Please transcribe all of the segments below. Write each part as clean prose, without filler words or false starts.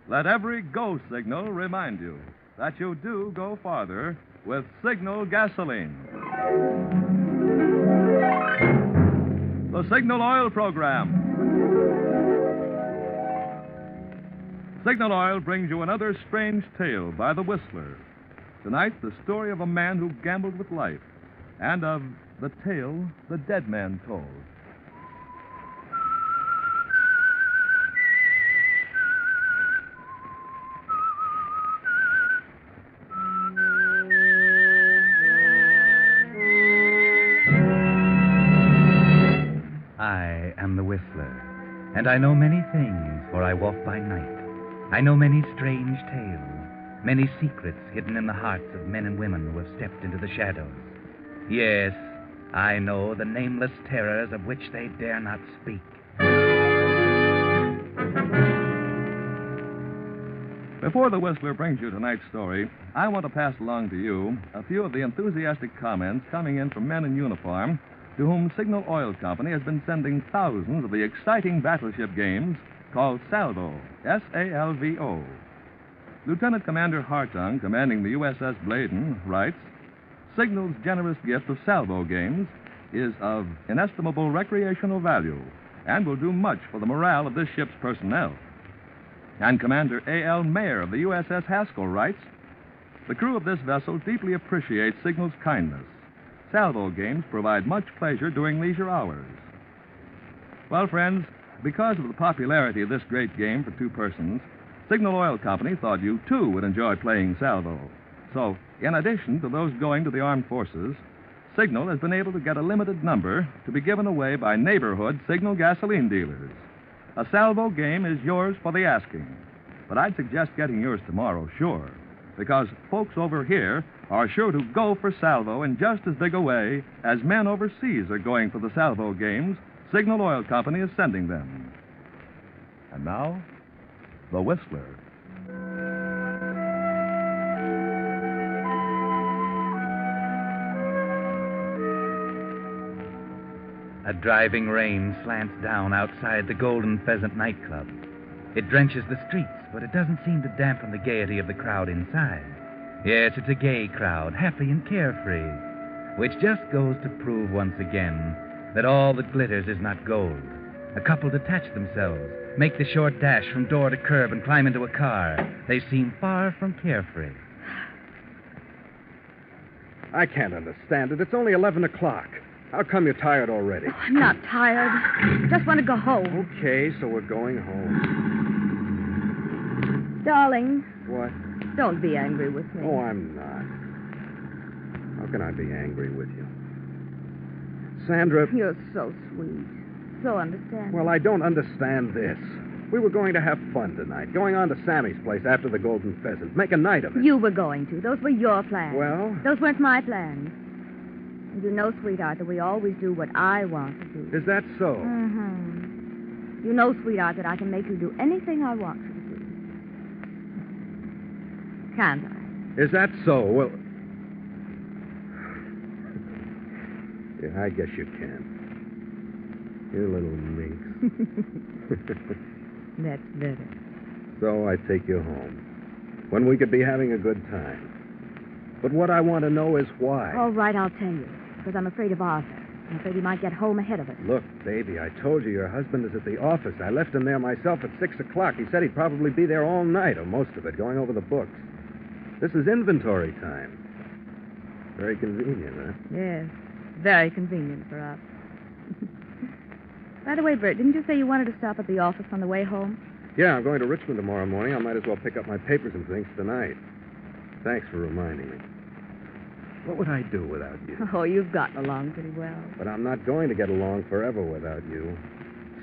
Let every go signal remind you that you do go farther with Signal gasoline. The Signal Oil Program. Signal Oil brings you another strange tale by the Whistler. Tonight, the story of a man who gambled with life and of the tale the dead man told. I am the Whistler, and I know many things, for I walk by night. I know many strange tales, many secrets hidden in the hearts of men and women who have stepped into the shadows. Yes, I know the nameless terrors of which they dare not speak. Before the Whistler brings you tonight's story, I want to pass along to you a few of the enthusiastic comments coming in from men in uniform to whom Signal Oil Company has been sending thousands of the exciting battleship games called Salvo, S-A-L-V-O. Lieutenant Commander Hartung, commanding the USS Bladen, writes, Signal's generous gift of Salvo games is of inestimable recreational value and will do much for the morale of this ship's personnel. And Commander A.L. Mayer of the USS Haskell writes, the crew of this vessel deeply appreciates Signal's kindness. Salvo games provide much pleasure during leisure hours. Well, friends, because of the popularity of this great game for two persons, Signal Oil Company thought you, too, would enjoy playing Salvo. So, in addition to those going to the armed forces, Signal has been able to get a limited number to be given away by neighborhood Signal gasoline dealers. A Salvo game is yours for the asking. But I'd suggest getting yours tomorrow, sure, because folks over here are sure to go for Salvo in just as big a way as men overseas are going for the Salvo games Signal Oil Company is sending them. And now, the Whistler. A driving rain slants down outside the Golden Pheasant nightclub. It drenches the streets, but it doesn't seem to dampen the gaiety of the crowd inside. Yes, it's a gay crowd, happy and carefree, which just goes to prove once again that all that glitters is not gold. A couple detach themselves, make the short dash from door to curb, and climb into a car. They seem far from carefree. I can't understand it. It's only 11 o'clock. How come you're tired already? Oh, I'm not tired. Just want to go home. Okay, so we're going home. Darling, What? don't be angry with me. Oh, I'm not. How can I be angry with you? Sandra... You're so sweet. So understanding. Well, I don't understand this. We were going to have fun tonight, going on to Sammy's place after the Golden Pheasant, make a night of it. You were going to. Those were your plans. Well? Those weren't my plans. And you know, sweetheart, that we always do what I want to do. Is that so? Mm-hmm. You know, sweetheart, that I can make you do anything I want you to do. Can't I? Is that so? Well... Yeah, I guess you can. You little minx. That's better. So I take you home. When we could be having a good time. But what I want to know is why. All right, I'll tell you. Because I'm afraid of Arthur. I'm afraid he might get home ahead of us. Look, baby, I told you your husband is at the office. I left him there myself at 6 o'clock. He said he'd probably be there all night, or most of it, going over the books. This is inventory time. Very convenient, huh? Yes, very convenient for us. By the way, Bert, didn't you say you wanted to stop at the office on the way home? Yeah, I'm going to Richmond tomorrow morning. I might as well pick up my papers and things tonight. Thanks for reminding me. What would I do without you? Oh, you've gotten along pretty well. But I'm not going to get along forever without you.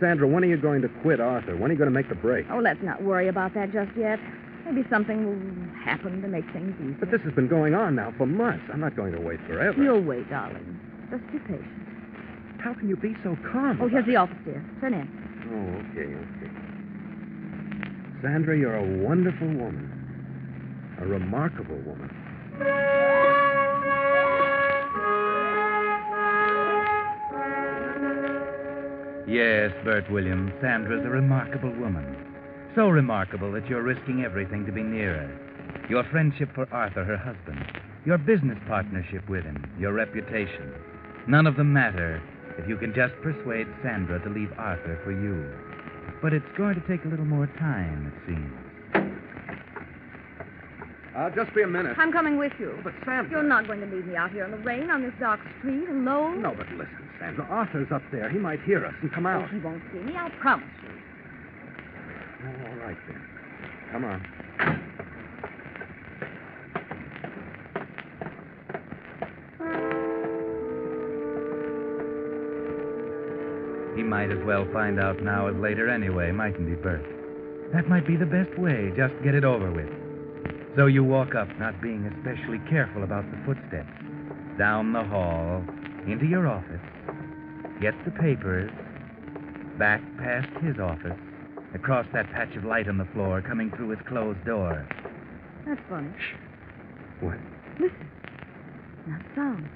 Sandra, when are you going to quit Arthur? When are you going to make the break? Oh, let's not worry about that just yet. Maybe something will happen to make things easier. But this has been going on now for months. I'm not going to wait forever. You'll wait, darling. Just be patient. How can you be so calm? Oh, here's the office, dear. Turn in. Oh, okay. Sandra, you're a wonderful woman. A remarkable woman. Yes, Bert Williams, Sandra's a remarkable woman. So remarkable that you're risking everything to be near her. Your friendship for Arthur, her husband. Your business partnership with him. Your reputation. None of them matter if you can just persuade Sandra to leave Arthur for you. But it's going to take a little more time, it seems. I'll just be a minute. I'm coming with you. But, Sandra... You're not going to leave me out here in the rain on this dark street alone? No, but listen, Sandra. Arthur's up there. He might hear us and come out. Oh, he won't see me, I'll promise you. Oh, all right, then. Come on. He might as well find out now as later anyway, mightn't he, Bert? That might be the best way, just get it over with. So you walk up, not being especially careful about the footsteps. Down the hall, into your office. Get the papers. Back past his office. Across that patch of light on the floor, coming through his closed door. That's funny. Shh. What? Listen. Not a sound.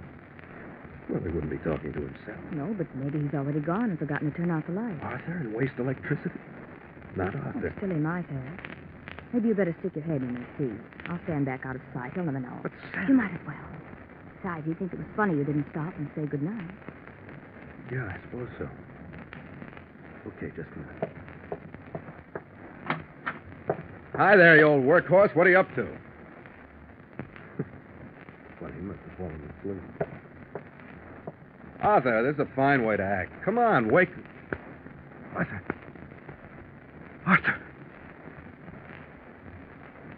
Well, he wouldn't be talking to himself. No, but maybe he's already gone and forgotten to turn out the light. Arthur and waste electricity? Not Arthur. Still, he might have. Maybe you better stick your head in and see. I'll stand back out of sight. He'll never know. But Sandra... You might as well. Besides, he'd think it was funny you didn't stop and say goodnight. Yeah, I suppose so. Okay, just a minute. Hi there, you old workhorse. What are you up to? Well, he must have fallen asleep. Arthur, this is a fine way to act. Come on, wake... Arthur. Arthur.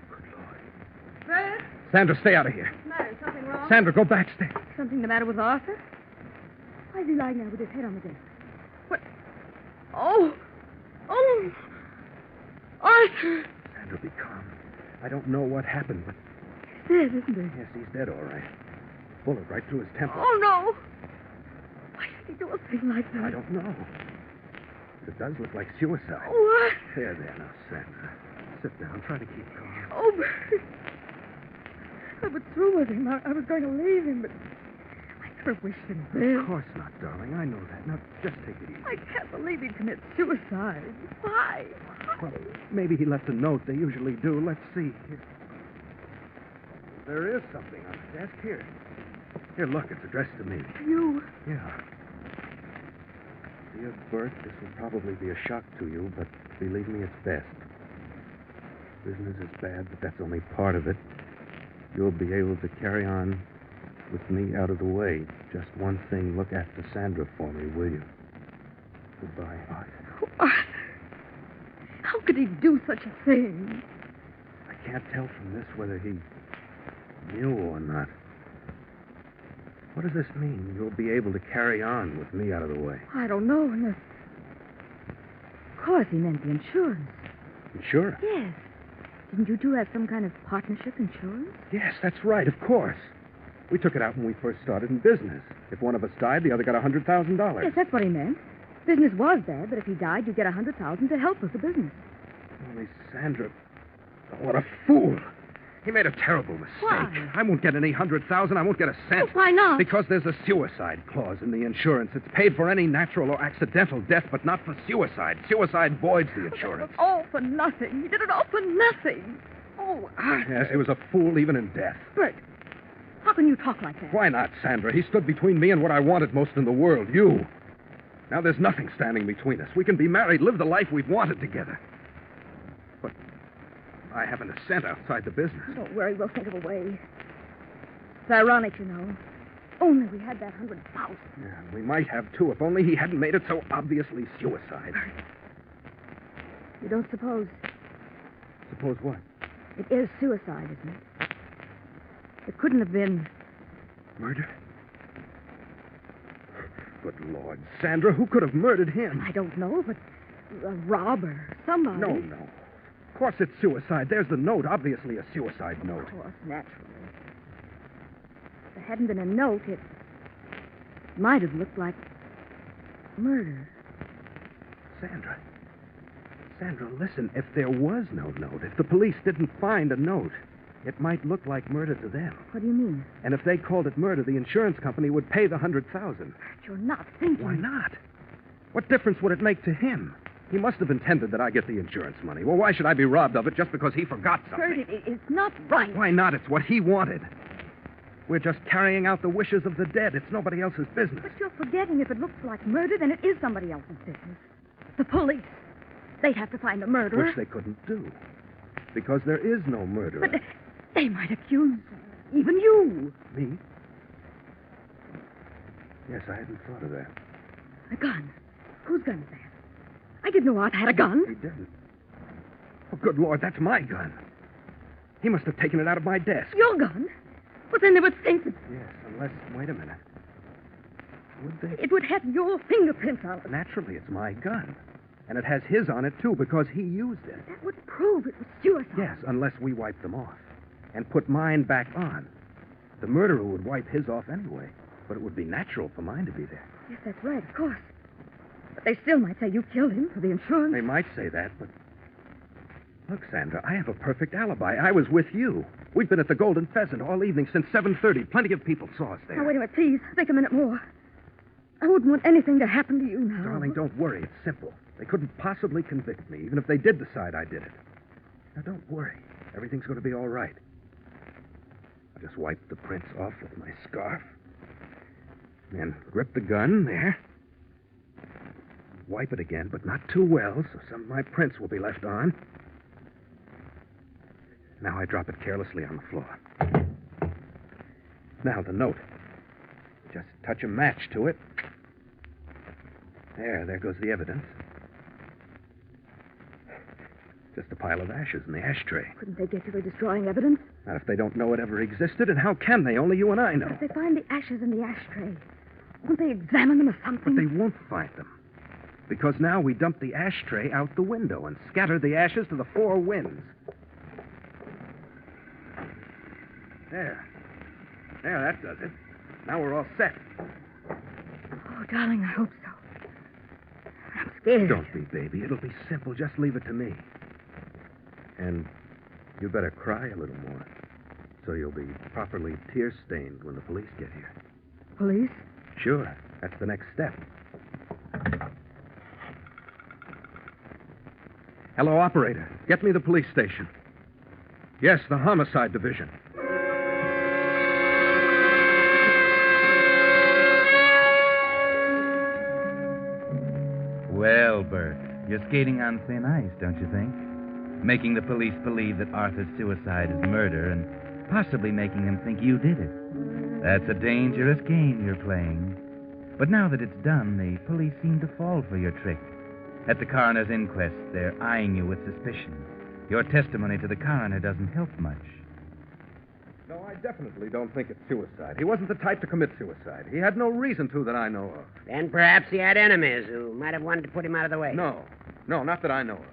Good Lord. Bert? Sandra, stay out of here. What's the matter? Something wrong? Sandra, go backstage. Something the matter with Arthur? Why is he lying there with his head on the desk? What? Oh! Oh! Arthur! Sandra, be calm. I don't know what happened, but... He's dead, isn't he? Yes, he's dead, all right. Bullet right through his temple. Oh, no! Why did he do a thing like that? I don't know. It does look like suicide. What? There, now, Sandra. Sit down. Try to keep calm. Oh, Bert. I was through with him. I was going to leave him, but I never wished him dead. Of course not, darling. I know that. Now, just take it easy. I can't believe he'd commit suicide. Why? Well, maybe he left a note. They usually do. Let's see. Here. There is something on the desk. Here. Here, look. It's addressed to me. You? Yeah. Dear Bert, this will probably be a shock to you, but believe me, it's best. Business is bad, but that's only part of it. You'll be able to carry on with me out of the way. Just one thing, look after Sandra for me, will you? Goodbye, Arthur. Oh, Arthur. How could he do such a thing? I can't tell from this whether he knew or not. What does this mean? You'll be able to carry on with me out of the way. I don't know unless... Of course, he meant the insurance. Insurance? Yes. Didn't you two have some kind of partnership insurance? Yes, that's right, of course. We took it out when we first started in business. If one of us died, the other got $100,000. Yes, that's what he meant. Business was bad, but if he died, you'd get $100,000 to help with the business. Only Sandra... Oh, what a fool. He made a terrible mistake. Why? I won't get any $100,000. I won't get a cent. Oh, why not? Because there's a suicide clause in the insurance. It's paid for any natural or accidental death, but not for suicide. Suicide voids the insurance. It was all for nothing. He did it all for nothing. Oh, Arthur. Yes, he was a fool even in death. Bert, how can you talk like that? Why not, Sandra? He stood between me and what I wanted most in the world, you. Now there's nothing standing between us. We can be married, live the life we've wanted together. But I haven't a cent outside the business. Don't worry, we'll think of a way. It's ironic, you know. Only we had that $100,000. Yeah, we might have, too, if only he hadn't made it so obviously suicide. You don't suppose Suppose what? it is suicide, isn't it? It couldn't have been... Murder? Good Lord, Sandra, who could have murdered him? I don't know, but a robber, somebody. No. Of course it's suicide. There's the note, obviously a suicide note. Of course, naturally. If there hadn't been a note, it might have looked like murder. Sandra, listen. If there was no note, if the police didn't find a note, it might look like murder to them. What do you mean? And if they called it murder, the insurance company would pay the $100,000. You're not thinking. Why not? What difference would it make to him? He must have intended that I get the insurance money. Well, why should I be robbed of it just because he forgot something? Bert, it's not right. Why not? It's what he wanted. We're just carrying out the wishes of the dead. It's nobody else's business. But you're forgetting if it looks like murder, then it is somebody else's business. The police. They'd have to find the murderer. Which they couldn't do. Because there is no murderer. But they might accuse even you. Me? Yes, I hadn't thought of that. A gun. Whose gun is that? I didn't know Art had a gun. He didn't. Oh, good Lord, that's my gun. He must have taken it out of my desk. Your gun? But then they would think that Yes, unless... Wait a minute. Would they? it would have your fingerprints on it. Naturally, it's my gun. And it has his on it, too, because he used it. That would prove it was suicide. Yes, unless we wipe them off. And put mine back on. The murderer would wipe his off anyway. But it would be natural for mine to be there. Yes, that's right, of course. But they still might say you killed him for the insurance. They might say that, but... Look, Sandra, I have a perfect alibi. I was with you. We've been at the Golden Pheasant all evening since 7:30. Plenty of people saw us there. Now, wait a minute, please. Think a minute more. I wouldn't want anything to happen to you now. Darling, don't worry. It's simple. They couldn't possibly convict me, even if they did decide I did it. Now, don't worry. Everything's going to be all right. I'll just wipe the prints off with my scarf. Then grip the gun there. Wipe it again, but not too well, so some of my prints will be left on. Now I drop it carelessly on the floor. Now the note. Just touch a match to it. There goes the evidence. Just a pile of ashes in the ashtray. Couldn't they get you for destroying evidence? Not if they don't know it ever existed, and how can they? Only you and I know. But if they find the ashes in the ashtray, won't they examine them or something? But they won't find them. Because now we dump the ashtray out the window and scatter the ashes to the four winds. There, that does it. Now we're all set. Oh, darling, I hope so. I'm scared. Don't be, baby. It'll be simple. Just leave it to me. And you better cry a little more, so you'll be properly tear-stained when the police get here. Police? Sure. That's the next step. Hello, operator. Get me the police station. Yes, the homicide division. Well, Bert, you're skating on thin ice, don't you think? Making the police believe that Arthur's suicide is murder and possibly making them think you did it. That's a dangerous game you're playing. But now that it's done, the police seem to fall for your trick. At the coroner's inquest, they're eyeing you with suspicion. Your testimony to the coroner doesn't help much. No, I definitely don't think it's suicide. He wasn't the type to commit suicide. He had no reason to that I know of. Then perhaps he had enemies who might have wanted to put him out of the way. No, not that I know of.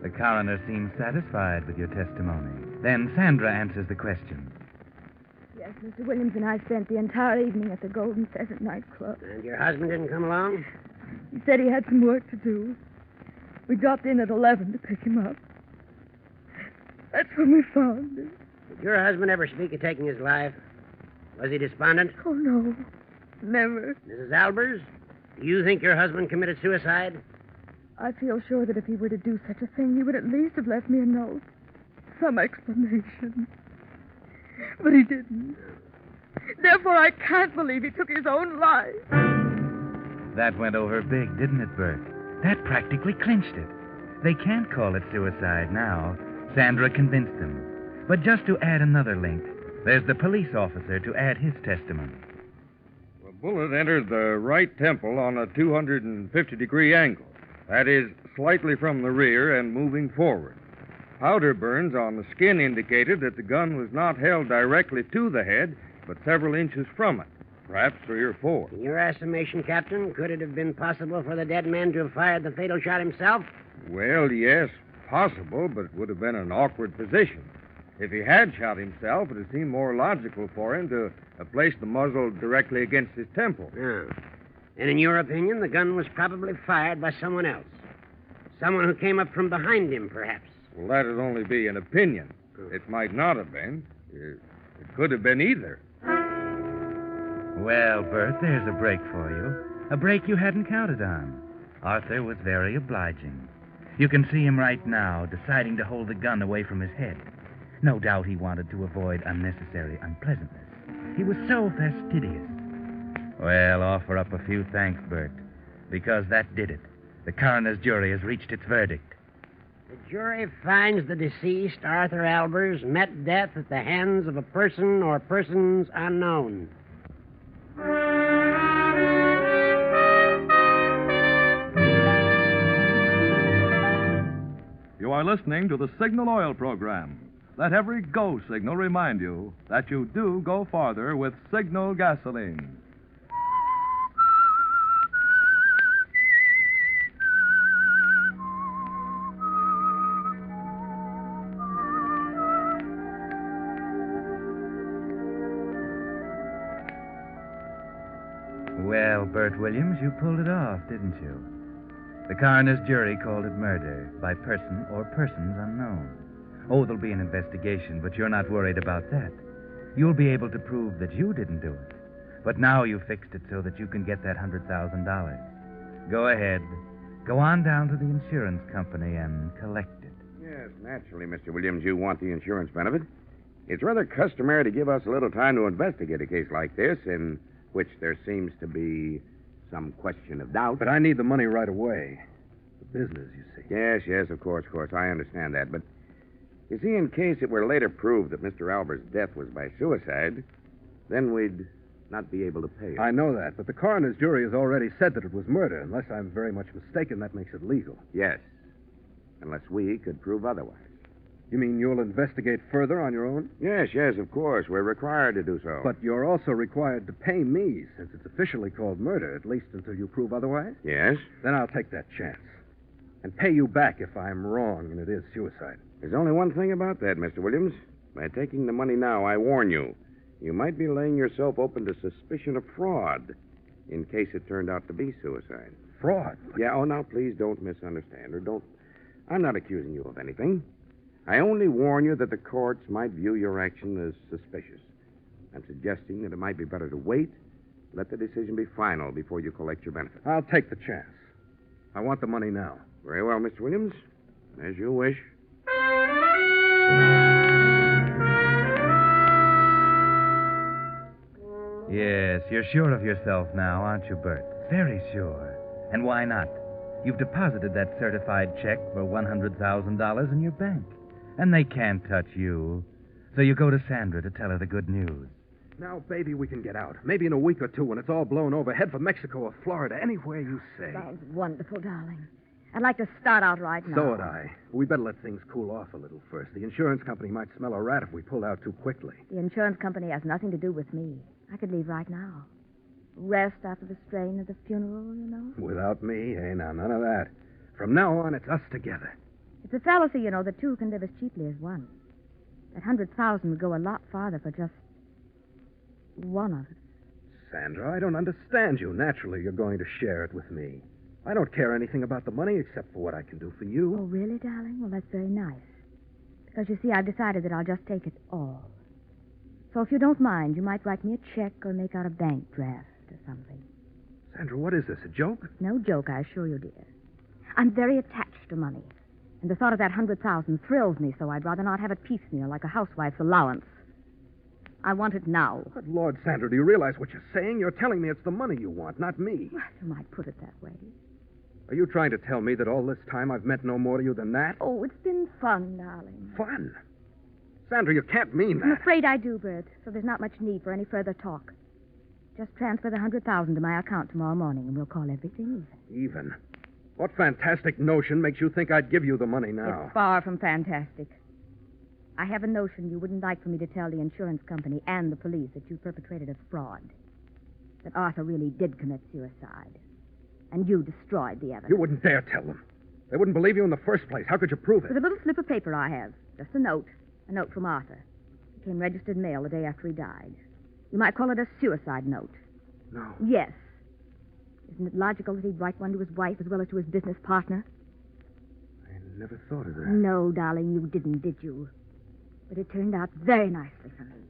The coroner seems satisfied with your testimony. Then Sandra answers the question. Yes, Mr. Williams and I spent the entire evening at the Golden Pheasant nightclub. And your husband didn't come along? He said he had some work to do. We dropped in at 11 to pick him up. That's when we found him. Did your husband ever speak of taking his life? Was he despondent? Oh, no. Never. Mrs. Albers, do you think your husband committed suicide? I feel sure that if he were to do such a thing, he would at least have left me a note. Some explanation. But he didn't. Therefore, I can't believe he took his own life. That went over big, didn't it, Bert? That practically clinched it. They can't call it suicide now. Sandra convinced them. But just to add another link, there's the police officer to add his testimony. The bullet entered the right temple on a 250-degree angle. That is, slightly from the rear and moving forward. Powder burns on the skin indicated that the gun was not held directly to the head, but several inches from it, perhaps 3 or 4. In your estimation, Captain, could it have been possible for the dead man to have fired the fatal shot himself? Well, yes, possible, but it would have been an awkward position. If he had shot himself, it would seem more logical for him to have placed the muzzle directly against his temple. Ah. And in your opinion, the gun was probably fired by someone else. Someone who came up from behind him, perhaps. Well, that'd only be an opinion. It might not have been. It could have been either. Well, Bert, there's a break for you. A break you hadn't counted on. Arthur was very obliging. You can see him right now, deciding to hold the gun away from his head. No doubt he wanted to avoid unnecessary unpleasantness. He was so fastidious. Well, offer up a few thanks, Bert, because that did it. The coroner's jury has reached its verdict. The jury finds the deceased, Arthur Albers, met death at the hands of a person or persons unknown. You are listening to the Signal Oil program. Let every go signal remind you that you do go farther with Signal gasoline. Well, Bert Williams, you pulled it off, didn't you? The coroner's jury called it murder by person or persons unknown. Oh, there'll be an investigation, but you're not worried about that. You'll be able to prove that you didn't do it. But now you've fixed it so that you can get that $100,000. Go ahead. Go on down to the insurance company and collect it. Yes, naturally, Mr. Williams, you want the insurance benefit. It's rather customary to give us a little time to investigate a case like this, in which there seems to be some question of doubt. But I need the money right away. The business, you see. Yes, of course. I understand that. But, you see, in case it were later proved that Mr. Albert's death was by suicide, then we'd not be able to pay it. I know that, but the coroner's jury has already said that it was murder. Unless I'm very much mistaken, that makes it legal. Yes, unless we could prove otherwise. You mean you'll investigate further on your own? Yes, of course. We're required to do so. But you're also required to pay me, since it's officially called murder, at least until you prove otherwise? Yes? Then I'll take that chance. And pay you back if I'm wrong and it is suicide. There's only one thing about that, Mr. Williams. By taking the money now, I warn you, you might be laying yourself open to suspicion of fraud in case it turned out to be suicide. Fraud? Yeah, now, please don't misunderstand, or don't... I'm not accusing you of anything. I only warn you that the courts might view your action as suspicious. I'm suggesting that it might be better to wait, let the decision be final before you collect your benefit. I'll take the chance. I want the money now. Very well, Mr. Williams. As you wish. Yes, you're sure of yourself now, aren't you, Bert? Very sure. And why not? You've deposited that certified check for $100,000 in your bank. And they can't touch you. So you go to Sandra to tell her the good news. Now, baby, we can get out. Maybe in a week or two when it's all blown over. Head for Mexico or Florida, anywhere you say. Sounds wonderful, darling. I'd like to start out right now. So would I. We better let things cool off a little first. The insurance company might smell a rat if we pulled out too quickly. The insurance company has nothing to do with me. I could leave right now. Rest after the strain of the funeral, you know. Without me? Hey, now, none of that. From now on, it's us together. It's a fallacy, you know, that two can live as cheaply as one. That 100,000 would go a lot farther for just one of us. Sandra, I don't understand you. Naturally, you're going to share it with me. I don't care anything about the money except for what I can do for you. Oh, really, darling? Well, that's very nice. Because, you see, I've decided that I'll just take it all. So if you don't mind, you might write me a check or make out a bank draft or something. Sandra, what is this, a joke? No joke, I assure you, dear. I'm very attached to money. And the thought of that 100,000 thrills me, so I'd rather not have it piecemeal like a housewife's allowance. I want it now. Good Lord, Sandra, do you realize what you're saying? You're telling me it's the money you want, not me. Well, you might put it that way. Are you trying to tell me that all this time I've meant no more to you than that? Oh, it's been fun, darling. Fun? Sandra, you can't mean that. I'm afraid I do, Bert, so there's not much need for any further talk. Just transfer the 100,000 to my account tomorrow morning, and we'll call everything even. Even? What fantastic notion makes you think I'd give you the money now? It's far from fantastic. I have a notion you wouldn't like for me to tell the insurance company and the police that you perpetrated a fraud. That Arthur really did commit suicide. And you destroyed the evidence. You wouldn't dare tell them. They wouldn't believe you in the first place. How could you prove it? With a little slip of paper I have. Just a note. A note from Arthur. It came registered mail the day after he died. You might call it a suicide note. No. Yes. Isn't it logical that he'd write one to his wife as well as to his business partner? I never thought of that. No, darling, you didn't, did you? But it turned out very nicely for me.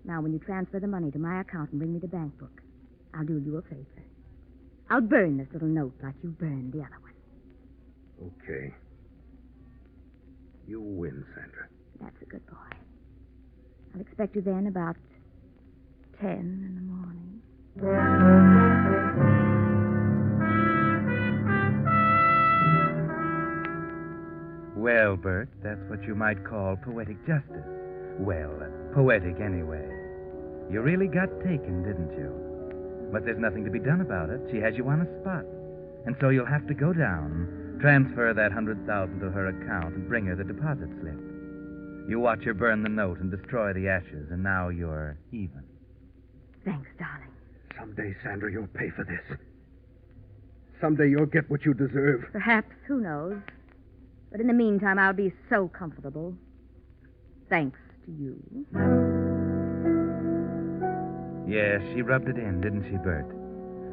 Now, when you transfer the money to my account and bring me the bank book, I'll do you a favor. I'll burn this little note like you burned the other one. Okay. You win, Sandra. That's a good boy. I'll expect you then about 10 in the morning. Well, Bert, that's what you might call poetic justice. Well, poetic anyway. You really got taken, didn't you? But there's nothing to be done about it. She has you on a spot. And so you'll have to go down, transfer that $100,000 to her account, and bring her the deposit slip. You watch her burn the note and destroy the ashes, and now you're even. Thanks, darling. Someday, Sandra, you'll pay for this. Someday you'll get what you deserve. Perhaps, who knows? But in the meantime, I'll be so comfortable. Thanks to you. Yes, she rubbed it in, didn't she, Bert?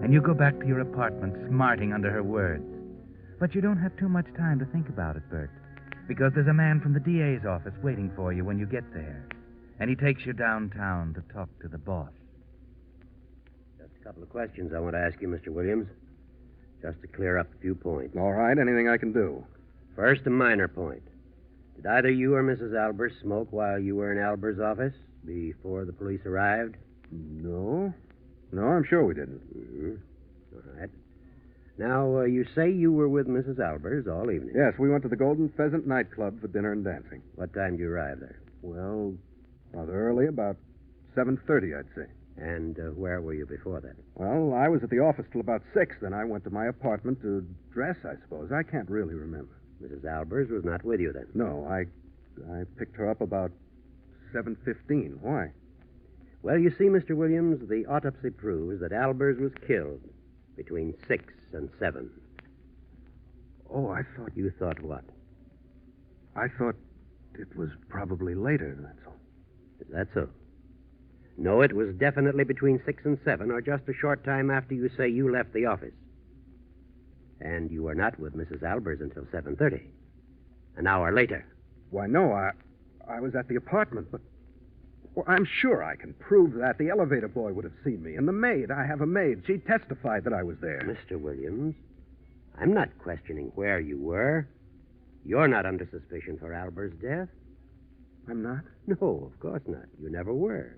And you go back to your apartment smarting under her words. But you don't have too much time to think about it, Bert, because there's a man from the DA's office waiting for you when you get there. And he takes you downtown to talk to the boss. Just a couple of questions I want to ask you, Mr. Williams, just to clear up a few points. All right, anything I can do. First, a minor point. Did either you or Mrs. Albers smoke while you were in Albers' office before the police arrived? No. No, I'm sure we didn't. Mm-hmm. All right. Now, you say you were with Mrs. Albers all evening. Yes, we went to the Golden Pheasant nightclub for dinner and dancing. What time did you arrive there? Well, rather early, about 7:30, I'd say. And where were you before that? Well, I was at the office till about 6. Then I went to my apartment to dress, I suppose. I can't really remember. Mrs. Albers was not with you then? No, I picked her up about 7:15. Why? Well, you see, Mr. Williams, the autopsy proves that Albers was killed between 6 and 7. Oh, I thought... You thought what? I thought it was probably later, that's all. Is that so? No, it was definitely between 6 and 7, or just a short time after you say you left the office. And you were not with Mrs. Albers until 7:30. An hour later. Why, no, I was at the apartment, but... Well, I'm sure I can prove that. The elevator boy would have seen me. And the maid, I have a maid. She testified that I was there. Mr. Williams, I'm not questioning where you were. You're not under suspicion for Albers' death. I'm not? No, of course not. You never were.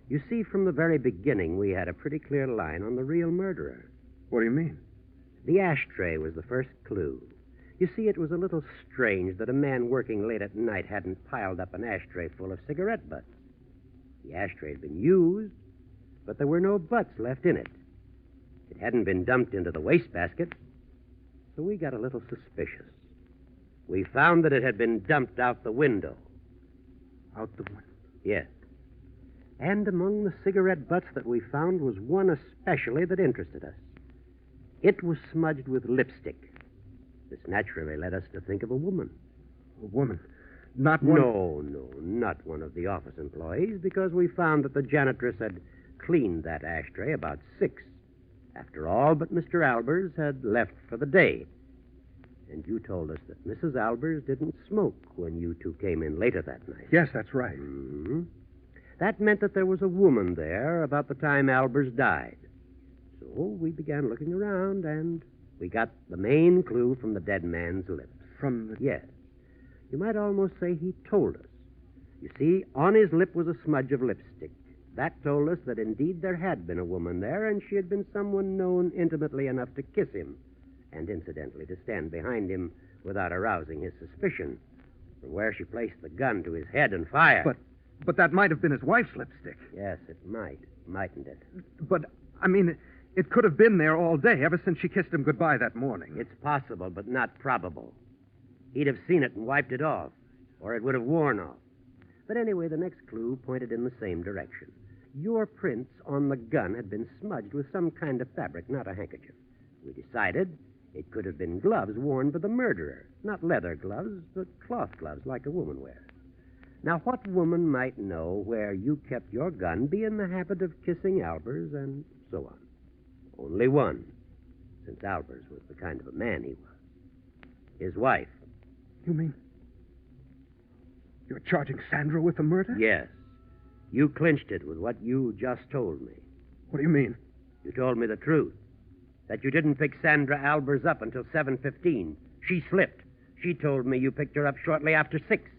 You see, from the very beginning, we had a pretty clear line on the real murderer. What do you mean? The ashtray was the first clue. You see, it was a little strange that a man working late at night hadn't piled up an ashtray full of cigarette butts. The ashtray had been used, but there were no butts left in it. It hadn't been dumped into the wastebasket, so we got a little suspicious. We found that it had been dumped out the window. Out the window? Yes. And among the cigarette butts that we found was one especially that interested us. It was smudged with lipstick. This naturally led us to think of a woman. A woman? Not one... No, not one of the office employees, because we found that the janitress had cleaned that ashtray about 6. After all but Mr. Albers had left for the day. And you told us that Mrs. Albers didn't smoke when you two came in later that night. Yes, that's right. Mm-hmm. That meant that there was a woman there about the time Albers died. So we began looking around, and we got the main clue from the dead man's lips. From the... Yes. You might almost say he told us. You see, on his lip was a smudge of lipstick. That told us that indeed there had been a woman there, and she had been someone known intimately enough to kiss him, and incidentally to stand behind him without arousing his suspicion, from where she placed the gun to his head and fired. But that might have been his wife's lipstick. Yes, it might, mightn't it? But, I mean, it could have been there all day, ever since she kissed him goodbye that morning. It's possible, but not probable. He'd have seen it and wiped it off, or it would have worn off. But anyway, the next clue pointed in the same direction. Your prints on the gun had been smudged with some kind of fabric, not a handkerchief. We decided it could have been gloves worn by the murderer. Not leather gloves, but cloth gloves like a woman wears. Now, what woman might know where you kept your gun, be in the habit of kissing Albers, and so on? Only one, since Albers was the kind of a man he was. His wife. You mean you're charging Sandra with the murder? Yes. You clinched it with what you just told me. What do you mean? You told me the truth. that you didn't pick Sandra Albers up until 7:15. She slipped. She told me you picked her up shortly after 6,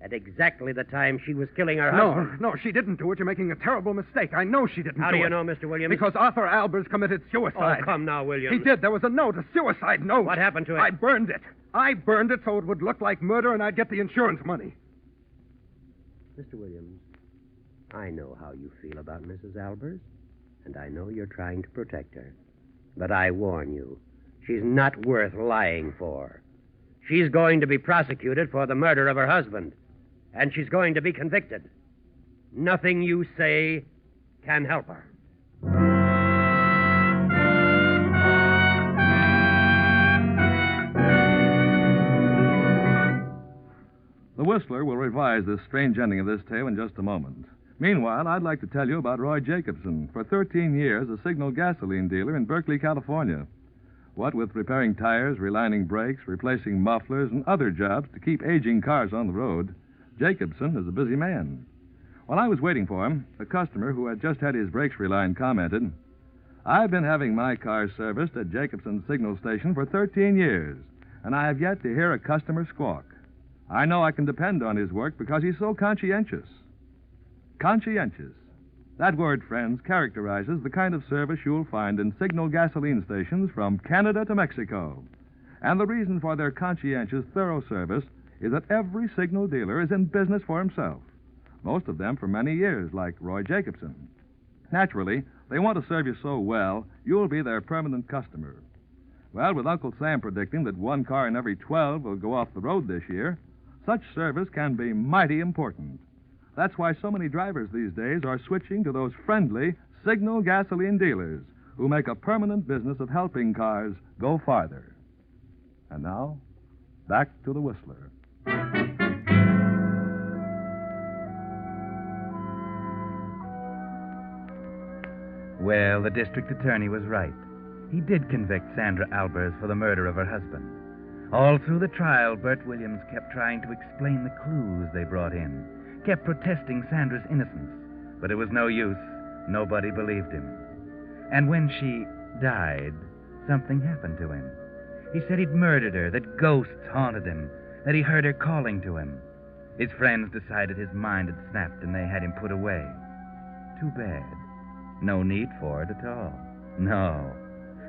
at exactly the time she was killing her husband. No, she didn't do it. You're making a terrible mistake. I know she didn't How do do it. you know, Mr. Williams? Because Arthur Albers committed suicide. Oh, come now, Williams. He did. There was a note, a suicide note. What happened to it? I burned it. I burned it so it would look like murder and I'd get the insurance money. Mr. Williams, I know how you feel about Mrs. Albers, and I know you're trying to protect her. But I warn you, she's not worth lying for. She's going to be prosecuted for the murder of her husband, and she's going to be convicted. Nothing you say can help her. The Whistler will revise this strange ending of this tale in just a moment. Meanwhile, I'd like to tell you about Roy Jacobson, for 13 years a Signal gasoline dealer in Berkeley, California. What with repairing tires, relining brakes, replacing mufflers, and other jobs to keep aging cars on the road, Jacobson is a busy man. While I was waiting for him, a customer who had just had his brakes relined commented, "I've been having my car serviced at Jacobson's Signal station for 13 years, and I have yet to hear a customer squawk. I know I can depend on his work because he's so conscientious." Conscientious. That word, friends, characterizes the kind of service you'll find in Signal gasoline stations from Canada to Mexico. And the reason for their conscientious, thorough service is that every Signal dealer is in business for himself. Most of them for many years, like Roy Jacobson. Naturally, they want to serve you so well, you'll be their permanent customer. Well, with Uncle Sam predicting that 1 car in every 12 will go off the road this year, such service can be mighty important. That's why so many drivers these days are switching to those friendly Signal gasoline dealers who make a permanent business of helping cars go farther. And now, back to the Whistler. Well, the district attorney was right. He did convict Sandra Albers for the murder of her husband. All through the trial, Bert Williams kept trying to explain the clues they brought in, kept protesting Sandra's innocence, but it was no use. Nobody believed him. And when she died, something happened to him. He said he'd murdered her, that ghosts haunted him, that he heard her calling to him. His friends decided his mind had snapped and they had him put away. Too bad. No need for it at all. No.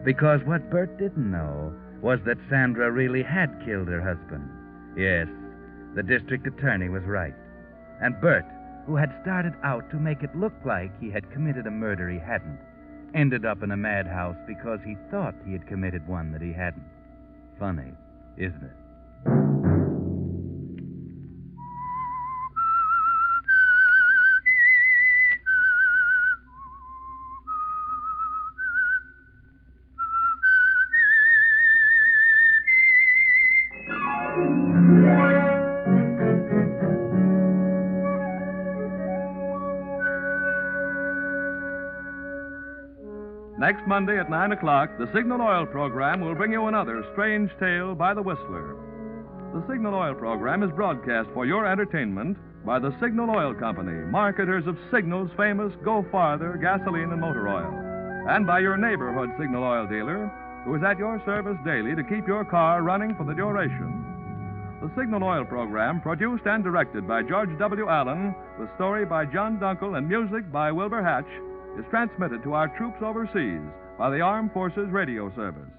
Because what Bert didn't know was that Sandra really had killed her husband. Yes, the district attorney was right. And Bert, who had started out to make it look like he had committed a murder he hadn't, ended up in a madhouse because he thought he had committed one that he hadn't. Funny, isn't it? Next Monday at 9 o'clock, the Signal Oil program will bring you another strange tale by the Whistler. The Signal Oil program is broadcast for your entertainment by the Signal Oil Company, marketers of Signal's famous Go Farther gasoline and motor oil, and by your neighborhood Signal Oil dealer, who is at your service daily to keep your car running for the duration. The Signal Oil program, produced and directed by George W. Allen, with story by John Dunkel and music by Wilbur Hatch, is transmitted to our troops overseas by the Armed Forces Radio Service.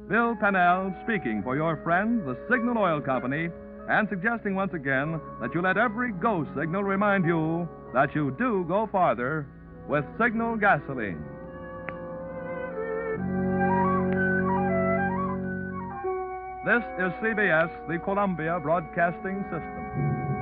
Bill Pennell speaking for your friend, the Signal Oil Company, and suggesting once again that you let every go signal remind you that you do go farther with Signal gasoline. This is CBS, the Columbia Broadcasting System.